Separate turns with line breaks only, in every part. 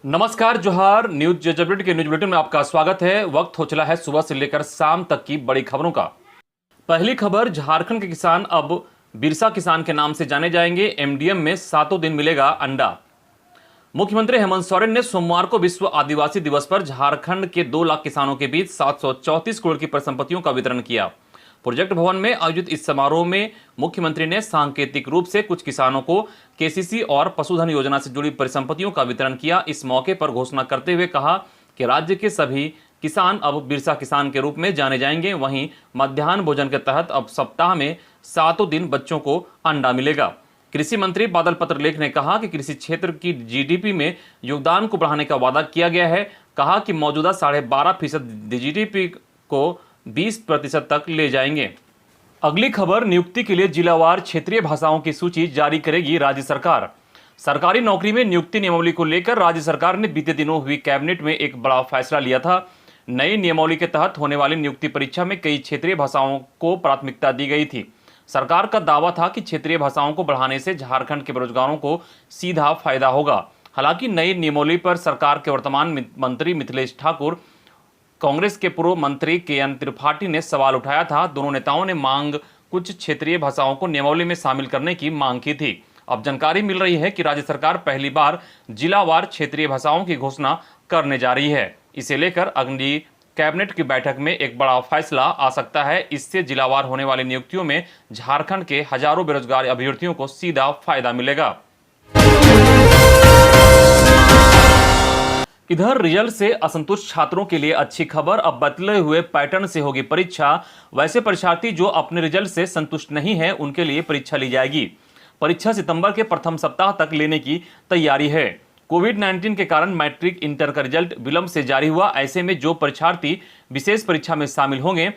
नमस्कार, जोहार। न्यूज जजबेट के न्यूज बुलेटिन में आपका स्वागत है। वक्त हो चला है सुबह से लेकर शाम तक की बड़ी खबरों का। पहली खबर, झारखंड के किसान अब बिरसा किसान के नाम से जाने जाएंगे। एमडीएम में सातों दिन मिलेगा अंडा। मुख्यमंत्री हेमंत सोरेन ने सोमवार को विश्व आदिवासी दिवस पर झारखंड के 2 लाख किसानों के बीच 734 करोड़ की परिसंपत्तियों का वितरण किया। प्रोजेक्ट भवन में आयोजित इस समारोह में मुख्यमंत्री ने सांकेतिक रूप से कुछ किसानों को केसीसी और पशुधन योजना से जुड़ी परिसंपत्तियों का वितरण किया। इस मौके पर घोषणा करते हुए कहा कि राज्य के सभी किसान अब बिरसा किसान के रूप में जाने जाएंगे। वहीं मध्याह्न भोजन के तहत अब सप्ताह में 7 दिन बच्चों को अंडा मिलेगा। कृषि मंत्री बादल पत्रलेख ने कहा कि कृषि क्षेत्र की जीडीपी में योगदान को बढ़ाने का वादा किया गया है। कहा कि मौजूदा 12.5% जीडीपी को 20% तक ले जाएंगे। अगली खबर, नियुक्ति के लिए जिलावार क्षेत्रीय भाषाओं की सूची जारी करेगी राज्य सरकार। सरकारी नौकरी में नियुक्ति नियमावली को लेकर राज्य सरकार ने बीते दिनों हुई कैबिनेट में एक बड़ा फैसला लिया था। नई नियमावली के तहत होने वाली नियुक्ति परीक्षा में कई क्षेत्रीय भाषाओं को प्राथमिकता दी गई थी। सरकार का दावा था कि क्षेत्रीय भाषाओं को बढ़ाने से झारखंड के बेरोजगारों को सीधा फायदा होगा। हालांकि नई नियमावली पर सरकार के वर्तमान मंत्री मिथिलेश ठाकुर, कांग्रेस के पूर्व मंत्री केएन त्रिपाठी ने सवाल उठाया था। दोनों नेताओं ने कुछ क्षेत्रीय भाषाओं को नियमावली में शामिल करने की मांग की थी। अब जानकारी मिल रही है कि राज्य सरकार पहली बार जिलावार क्षेत्रीय भाषाओं की घोषणा करने जा रही है। इसे लेकर अगली कैबिनेट की बैठक में एक बड़ा फैसला आ सकता है। इससे जिलावार होने वाली नियुक्तियों में झारखंड के हजारों बेरोजगार अभ्यर्थियों को सीधा फायदा मिलेगा। इधर रिजल्ट से असंतुष्ट छात्रों के लिए अच्छी खबर। अब बदले हुए पैटर्न से होगी परीक्षा। वैसे परीक्षार्थी जो अपने रिजल्ट से संतुष्ट नहीं है, उनके लिए परीक्षा ली जाएगी। परीक्षा सितंबर के प्रथम सप्ताह तक लेने की तैयारी है। कोविड-19 के कारण मैट्रिक इंटर का रिजल्ट विलंब से जारी हुआ। ऐसे में जो परीक्षार्थी विशेष परीक्षा में शामिल होंगे,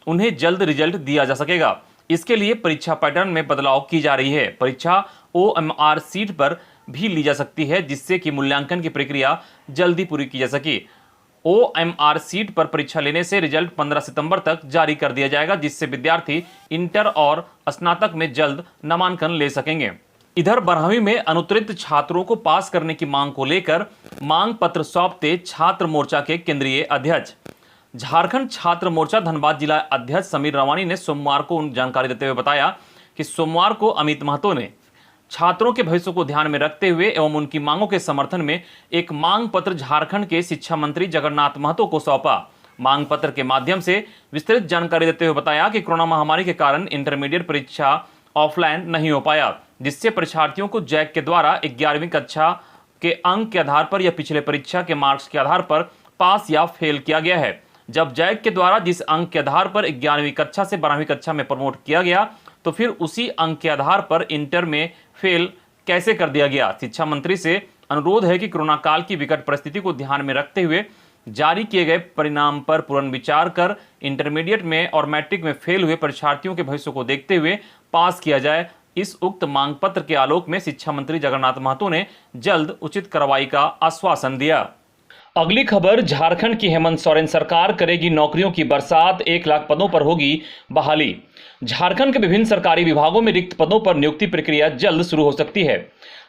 उन्हें जल्द रिजल्ट दिया जा सकेगा। इसके लिए परीक्षा पैटर्न में बदलाव की जा रही है। परीक्षा ओएमआर सीट पर भी ली जा सकती है, जिससे कि मूल्यांकन की प्रक्रिया जल्दी पूरी की जा सके। ओएमआर सीट पर परीक्षा लेने से रिजल्ट 15 सितंबर तक जारी कर दिया जाएगा, जिससे विद्यार्थी इंटर और स्नातक में जल्द नामांकन ले सकेंगे। इधर 12वीं में अनुत्तीर्ण छात्रों को पास करने की मांग को लेकर मांग पत्र सौंपते छात्र मोर्चा के केंद्रीय अध्यक्ष। झारखंड छात्र मोर्चा धनबाद जिला अध्यक्ष समीर रवानी ने सोमवार को जानकारी देते हुए बताया कि सोमवार को अमित महतो ने छात्रों के भविष्य को ध्यान में रखते हुए एवं उनकी मांगों के समर्थन में एक मांग पत्र झारखंड के शिक्षा मंत्री जगन्नाथ महतो को सौंपा। मांग पत्र के माध्यम से विस्तृत जानकारी देते हुए बताया कि कोरोना महामारी के कारण इंटरमीडिएट परीक्षा ऑफलाइन नहीं हो पाया, जिससे परीक्षार्थियों को जैक के द्वारा 11वीं कक्षा के अंक के आधार पर या पिछले परीक्षा के मार्क्स के आधार पर पास या फेल किया गया है। जब जैक के द्वारा जिस अंक के आधार पर 11वीं कक्षा से 12वीं कक्षा में प्रमोट किया गया, तो फिर उसी अंक के आधार पर इंटर में फेल कैसे कर दिया गया। शिक्षा मंत्री से अनुरोध है कि कोरोना काल की विकट परिस्थिति को ध्यान में रखते हुए जारी किए गए परिणाम पर पुनर्विचार कर इंटरमीडिएट में और मैट्रिक में फेल हुए परीक्षार्थियों के भविष्य को देखते हुए पास किया जाए। इस उक्त मांग पत्र के आलोक में शिक्षा मंत्री जगन्नाथ महतो ने जल्द उचित कार्रवाई का आश्वासन दिया। अगली खबर, झारखंड की हेमंत सोरेन सरकार करेगी नौकरियों की बरसात। 1 लाख पदों पर होगी बहाली। झारखंड के विभिन्न सरकारी विभागों में रिक्त पदों पर नियुक्ति प्रक्रिया जल्द शुरू हो सकती है।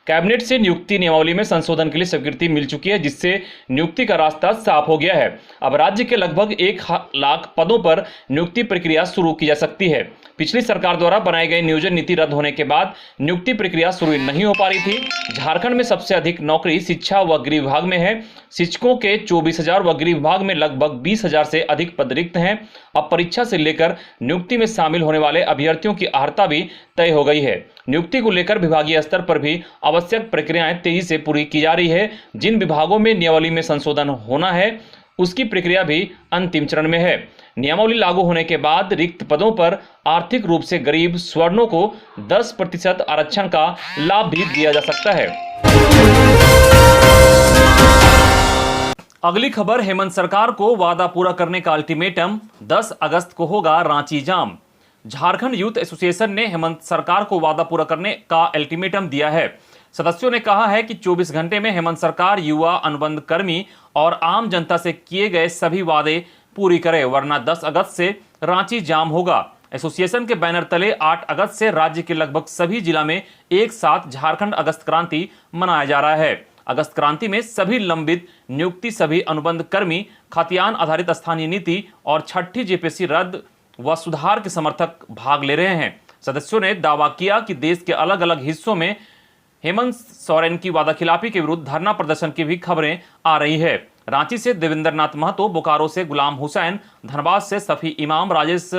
कैबिनेट से नियुक्ति नियमावली में संशोधन के लिए स्वीकृति मिल चुकी है, जिससे नियुक्ति का रास्ता साफ हो गया है। अब राज्य के लगभग 1 लाख पदों पर नियुक्ति प्रक्रिया शुरू की जा सकती है। पिछली सरकार द्वारा बनाई गई नियोजन नीति रद्द होने के बाद नियुक्ति प्रक्रिया शुरू नहीं हो पा रही थी। झारखंड में सबसे अधिक नौकरी शिक्षा व गृह विभाग में है। शिक्षकों के 24,000 व गृह विभाग में लगभग 20,000 से अधिक पद रिक्त हैं। अब परीक्षा से लेकर नियुक्ति में शामिल होने वाले अभ्यर्थियों की अर्हता भी तय हो गई है। नियुक्ति को लेकर विभागीय स्तर पर भी आवश्यक प्रक्रियाएं तेजी से पूरी की जा रही है। जिन विभागों में नियमावली में संशोधन होना है, उसकी प्रक्रिया भी अंतिम चरण में है। नियमावली लागू होने के बाद रिक्त पदों पर आर्थिक रूप से गरीब स्वर्णों को 10% आरक्षण का लाभ भी दिया जा सकता है। अगली खबर, हेमंत सरकार को वादा पूरा करने का अल्टीमेटम। 10 अगस्त को होगा रांची जाम। झारखंड यूथ एसोसिएशन ने हेमंत सरकार को वादा पूरा करने का अल्टीमेटम दिया है। सदस्यों ने कहा है कि 24 घंटे में हेमंत सरकार युवा, अनुबंध कर्मी और आम जनता से किए गए सभी वादे पूरी करे, वरना 10 अगस्त से रांची जाम होगा। एसोसिएशन के बैनर तले 8 अगस्त से राज्य के लगभग सभी जिला में एक साथ झारखंड अगस्त क्रांति मनाया जा रहा है। अगस्त क्रांति में सभी लंबित नियुक्ति, सभी अनुबंध कर्मी, खतियान आधारित स्थानीय नीति और छठी जेपीएससी रद्द व सुधार के समर्थक भाग ले रहे हैं। सदस्यों ने दावा किया कि देश के अलग अलग हिस्सों में हेमंत सोरेन की वादाखिलाफी के विरुद्ध धरना प्रदर्शन की भी खबरें आ रही है। रांची से देवेंद्र नाथ महतो, बोकारो से गुलाम हुसैन, धनबाद से सफी इमाम, राजेश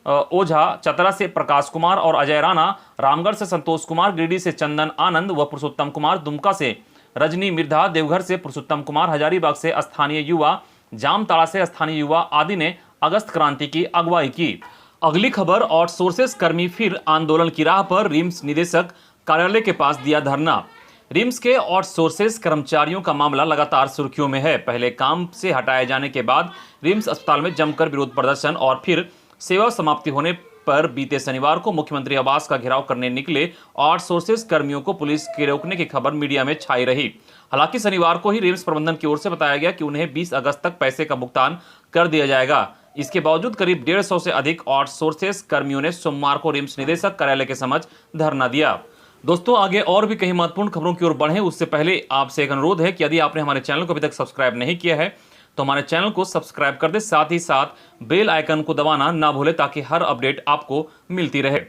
ओझा, चतरा से प्रकाश कुमार और अजय राणा, रामगढ़ से संतोष कुमार, गिरिडीह से चंदन आनंद व पुरुषोत्तम कुमार, दुमका से रजनी मिर्धा, देवघर से पुरुषोत्तम कुमार, हजारीबाग से स्थानीय युवा, जामताड़ा से स्थानीय युवा आदि ने अगस्त क्रांति की अगुवाई की। अगली खबर, आउटसोर्सेस कर्मी फिर आंदोलन की राह पर, रिम्स निदेशक कार्यालय के पास दिया धरना। रिम्स के आउटसोर्सेस कर्मचारियों का मामला लगातार सुर्खियों में है। पहले काम से हटाए जाने के बाद रिम्स अस्पताल में जमकर विरोध प्रदर्शन और फिर सेवा समाप्ति होने पर बीते शनिवार को मुख्यमंत्री आवास का घेराव करने निकले आउटसोर्सेस कर्मियों को पुलिस के रोकने की खबर मीडिया में छाई रही। हालांकि शनिवार को ही रिम्स प्रबंधन की ओर से बताया गया कि उन्हें 20 अगस्त तक पैसे का भुगतान कर दिया जाएगा। इसके बावजूद करीब 150 से अधिक आउटसोर्सेस कर्मियों ने सोमवार को रिम्स निदेशक कार्यालय के समक्ष धरना दिया। दोस्तों, आगे और भी कई महत्वपूर्ण खबरों की ओर बढ़ें उससे पहले आपसे एक अनुरोध है कि यदि आपने हमारे चैनल को अभी तक सब्सक्राइब नहीं किया है तो हमारे चैनल को सब्सक्राइब कर दे, साथ ही साथ बेल आइकन को दबाना ना भूले ताकि हर अपडेट आपको मिलती रहे।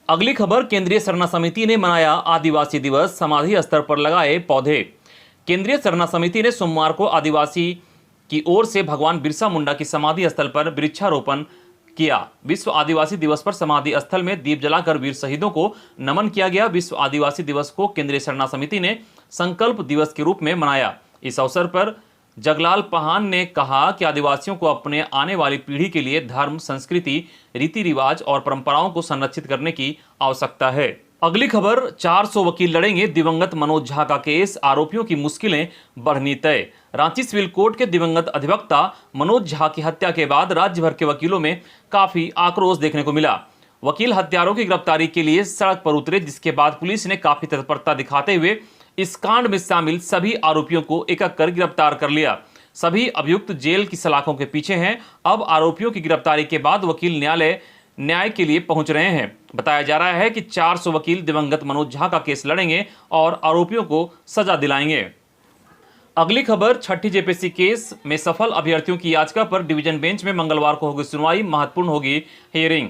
अगली खबर, केंद्रीय सरना समिति ने मनाया आदिवासी दिवस, समाधि स्तर पर लगाए पौधे। केंद्रीय सरना समिति ने सोमवार को आदिवासी की ओर से भगवान बिरसा मुंडा की समाधि स्थल पर वृक्षारोपण किया। विश्व आदिवासी दिवस पर समाधि स्थल में दीप जलाकर वीर शहीदों को नमन किया गया। विश्व आदिवासी दिवस को केंद्रीय सरना समिति ने संकल्प दिवस के रूप में मनाया। इस अवसर पर जगलाल पहान ने कहा कि आदिवासियों को अपने आने वाली पीढ़ी के लिए धर्म, संस्कृति, रीति रिवाज और परंपराओं को संरक्षित करने की आवश्यकता है। अगली खबर, 400 वकील लड़ेंगे दिवंगत मनोज झा का केस, आरोपियों की मुश्किलें बढ़नी तय। रांची सिविल कोर्ट के दिवंगत अधिवक्ता मनोज झा की हत्या के बाद राज्य भर के वकीलों में काफी आक्रोश देखने को मिला। वकील हत्यारों की गिरफ्तारी के लिए सड़क पर उतरे, जिसके बाद पुलिस ने काफी तत्परता दिखाते हुए इस कांड में शामिल सभी आरोपियों को एक-एक कर गिरफ्तार कर लिया। सभी अभियुक्त जेल की सलाखों के पीछे हैं। अब आरोपियों की गिरफ्तारी के बाद वकील न्याय के लिए पहुंच रहे हैं। बताया जा रहा है कि 400 वकील दिवंगत मनोज झा का केस लड़ेंगे और आरोपियों को सजा दिलाएंगे। अगली खबर, छठी जेपीएससी केस में सफल अभ्यर्थियों की याचिका पर डिवीजन बेंच में मंगलवार को होगी सुनवाई, महत्वपूर्ण होगी हियरिंग।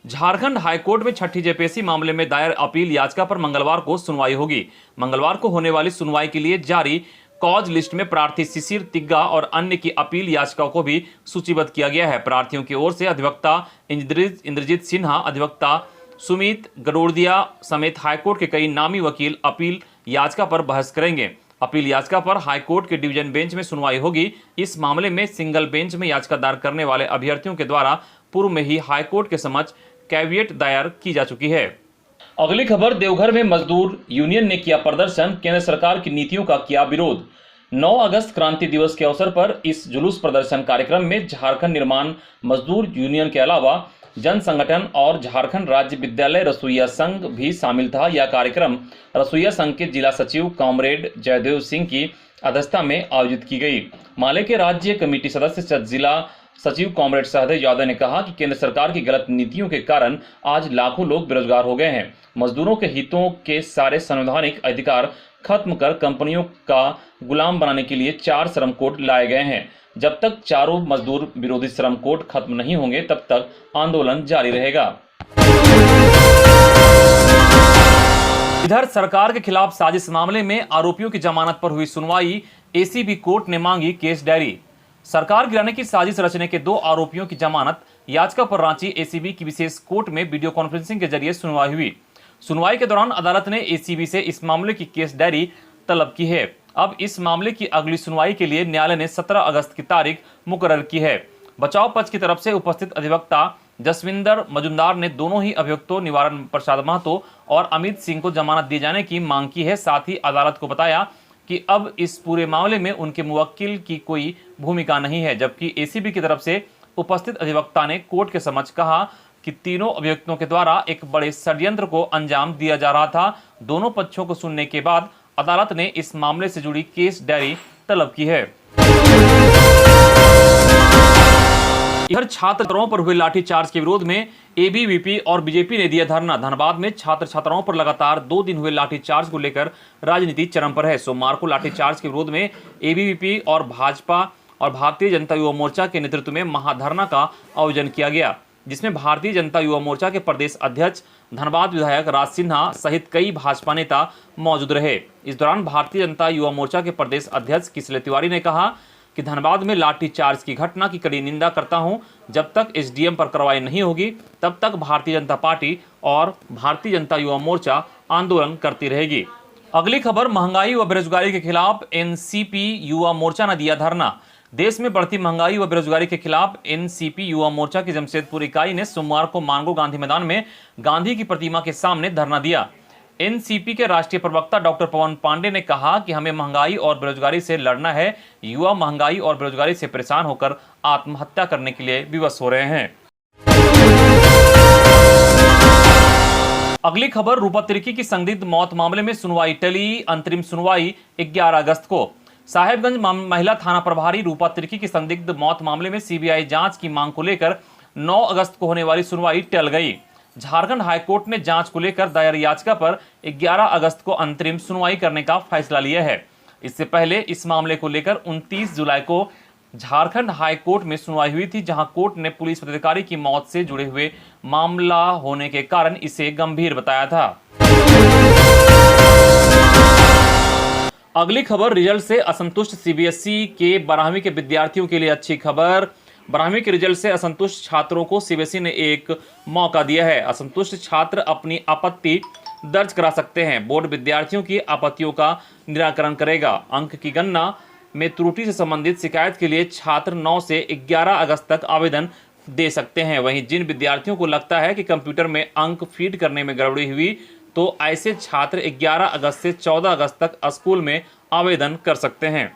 झारखंड हाईकोर्ट में छठी जेपीएससी मामले में दायर अपील याचिका पर मंगलवार को सुनवाई होगी। मंगलवार को होने वाली सुनवाई के लिए जारी कॉज लिस्ट में प्रार्थी शिशिर तिग्गा और अन्य की अपील याचिकाओं को भी सूचीबद्ध किया गया है। प्रार्थियों की ओर से अधिवक्ता इंद्रजीत सिन्हा, अधिवक्ता सुमित गरोदिया समेत हाईकोर्ट के कई नामी वकील अपील याचिका पर बहस करेंगे। अपील याचिका पर हाईकोर्ट के डिवीजन बेंच में सुनवाई होगी। इस मामले में सिंगल बेंच में याचिका दायर करने वाले अभ्यर्थियों के द्वारा पूर्व में ही हाईकोर्ट के समक्ष कैविएट दायर की जा चुकी है। अगली खबर, देवघर में मजदूर यूनियन ने किया प्रदर्शन, केंद्र सरकार की नीतियों का किया विरोध। 9 अगस्त क्रांति दिवस के अवसर पर इस जुलूस प्रदर्शन कार्यक्रम में झारखंड निर्माण मजदूर यूनियन के अलावा जन संगठन और झारखंड राज्य विद्यालय रसोईया संघ भी शामिल था। यह कार्यक्रम रसोईया संघ के जिला सचिव कॉमरेड जयदेव सिंह की अध्यक्षता में आयोजित की गई। माले के राज्य कमेटी सदस्य जिला सचिव कॉमरेड सहदेव यादव ने कहा कि केंद्र सरकार की गलत नीतियों के कारण आज लाखों लोग बेरोजगार हो गए हैं। मजदूरों के हितों के सारे संवैधानिक अधिकार खत्म कर कंपनियों का गुलाम बनाने के लिए 4 श्रम कोड लाए गए हैं। जब तक चारों मजदूर विरोधी श्रम कोड खत्म नहीं होंगे तब तक आंदोलन जारी रहेगा। इधर सरकार के खिलाफ साजिश मामले में आरोपियों की जमानत पर हुई सुनवाई, एसीबी कोर्ट ने मांगी केस डायरी। सरकार गिराने की साजिश रचने के 2 आरोपियों की जमानत याचिका पर रांची एसीबी की विशेष कोर्ट में वीडियो कॉन्फ्रेंसिंग के जरिए सुनवाई हुई। सुनवाई के दौरान अदालत ने एसीबी से इस मामले की केस डायरी तलब की है। अब इस मामले की अगली सुनवाई के लिए न्यायालय ने 17 अगस्त की तारीख मुकर्रर की है। बचाव पक्ष की तरफ से उपस्थित अधिवक्ता जसविंदर मजुमदार ने दोनों ही अभियुक्तों निवारण प्रसाद महतो और अमित सिंह को जमानत दिए जाने की मांग की है। साथ ही अदालत को बताया कि अब इस पूरे मामले में उनके मुवक्किल की कोई भूमिका नहीं है। जबकि एसीबी की तरफ से उपस्थित अधिवक्ता ने कोर्ट के समक्ष कहा कि तीनों अभियुक्तों के द्वारा एक बड़े षड्यंत्र को अंजाम दिया जा रहा था। दोनों पक्षों को सुनने के बाद अदालत ने इस मामले से जुड़ी केस डायरी तलब की है। इधर छात्रों पर हुए लाठीचार्ज के विरोध में एबीवीपी और बीजेपी ने दिया धरना। धनबाद में छात्र छात्राओं पर लगातार 2 दिन हुए लाठीचार्ज को लेकर राजनीति चरम पर है। सोमवार को लाठीचार्ज के विरोध में एबीवीपी और भाजपा और भारतीय जनता युवा मोर्चा के नेतृत्व में महाधरना का आयोजन किया गया, जिसमें भारतीय जनता युवा मोर्चा के प्रदेश अध्यक्ष धनबाद विधायक राज सिन्हा सहित कई भाजपा नेता मौजूद रहे। इस दौरान भारतीय जनता युवा मोर्चा के प्रदेश अध्यक्ष किसले तिवारी ने कहा कि धनबाद में लाठीचार्ज की घटना की कड़ी निंदा करता हूं। जब तक एसडीएम पर कार्रवाई नहीं होगी तब तक भारतीय जनता पार्टी और भारतीय जनता युवा मोर्चा आंदोलन करती रहेगी। अगली खबर, महंगाई व बेरोजगारी के खिलाफ एनसीपी युवा मोर्चा ने दिया धरना। देश में बढ़ती महंगाई व बेरोजगारी के खिलाफ एनसीपी युवा मोर्चा की जमशेदपुर इकाई ने सोमवार को मांगो गांधी मैदान में गांधी की प्रतिमा के सामने धरना दिया। एनसीपी के राष्ट्रीय प्रवक्ता डॉक्टर पवन पांडे ने कहा कि हमें महंगाई और बेरोजगारी से लड़ना है। युवा महंगाई और बेरोजगारी से परेशान होकर आत्महत्या करने के लिए विवश हो रहे हैं। अगली खबर, रूपा तिर्की की संदिग्ध मौत मामले में सुनवाई टली। अंतरिम सुनवाई 11 अगस्त को। साहेबगंज महिला थाना प्रभारी रूपा तिर्की की संदिग्ध मौत मामले में सीबीआई जांच की मांग को लेकर 9 अगस्त को होने वाली सुनवाई टल गई। झारखंड हाईकोर्ट ने जांच को लेकर दायर याचिका पर 11 अगस्त को अंतरिम सुनवाई करने का फैसला लिया है। इससे पहले इस मामले को लेकर 29 जुलाई को झारखंड हाईकोर्ट में सुनवाई हुई थी, जहां कोर्ट ने पुलिस पदाधिकारी की मौत से जुड़े हुए मामला होने के कारण इसे गंभीर बताया था। अगली खबर, रिजल्ट से असंतुष्ट सीबीएसई के 12वीं के विद्यार्थियों के लिए अच्छी खबर। 12वीं के रिजल्ट से असंतुष्ट छात्रों को सीबीएसई ने एक मौका दिया है। असंतुष्ट छात्र अपनी आपत्ति दर्ज करा सकते हैं। बोर्ड विद्यार्थियों की आपत्तियों का निराकरण करेगा। अंक की गणना में त्रुटि से संबंधित शिकायत के लिए छात्र 9 से 11 अगस्त तक आवेदन दे सकते हैं। वहीं जिन विद्यार्थियों को लगता है कि कंप्यूटर में अंक फीड करने में गड़बड़ी हुई, तो ऐसे छात्र 11 अगस्त से 14 अगस्त तक स्कूल में आवेदन कर सकते हैं।